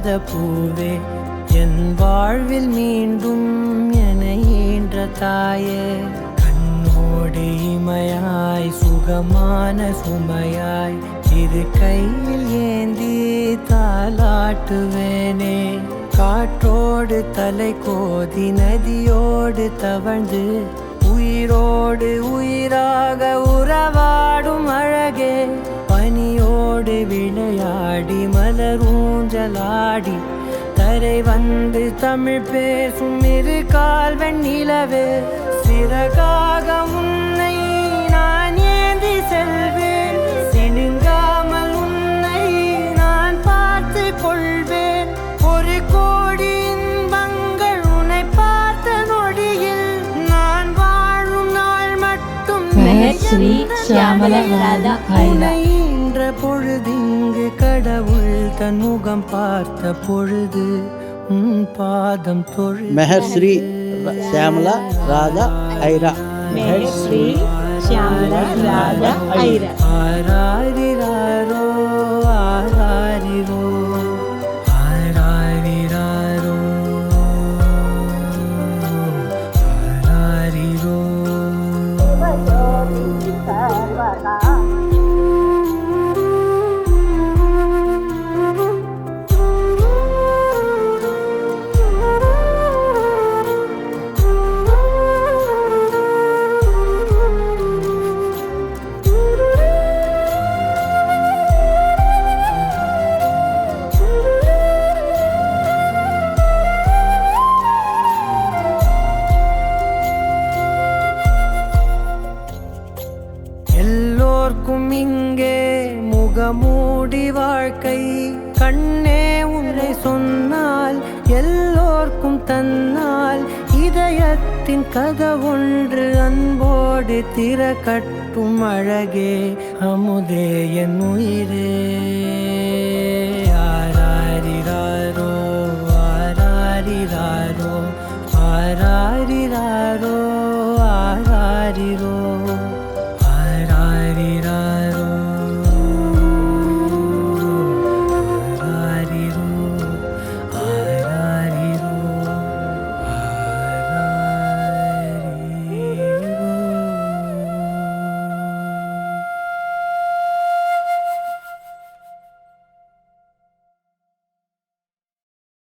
பூக்காத பூவே என் வாழ்வில் மீண்டும் என ஈன்ற தாயே கண்ணோடு இமையாய் சுகமான சுமையாய் இரு கையில் ஏந்தி தாலாட்டுவேனே காற்றோடு தலை கோதி நதியோடு தவழ்ந்து உயிரோடு உயிராக உறவாடும் அழகே பனியோடு விளையாடி மலரூஞ்சலாடி தரை வந்து தமிழ் பேசும் இரு கால் வெண்ணிலவே சிறகாக உன்னை நான் ஏந்தி செல்வேன் சினுங்காமல் உன்னை நான் பார்த்து கொள்வேன் ஒரு கோடி இன்பங்கள் உன்னை பார்த்த நொடியில் நான் வாழும் நாள் மட்டும் ஸ்ரீ ஷியாமள ராதா ஐரா என்ற பொழுதிங்கு கடவுள் தன் முகம் பார்த்த பொழுது உன் பாதம் தொழு மெஹர் ஸ்ரீ ஷியாமள ராதா ஐரா மெஹர் ஸ்ரீ ஷியாமள ராதா ஐரா ஆராரிராரோ ஆராரிரோ ஆராரிராரோ ஆராரிரோ எல்லோர்க்கும் இங்கே முகமூடி வாழ்க்கை கண்ணே உன்னை சொன்னால் எல்லோர்க்கும் தன்னால் இதயத்தின் கதவொன்று அன்போடு திறக்கட்டும் அழகே அமுதே என் உயிரே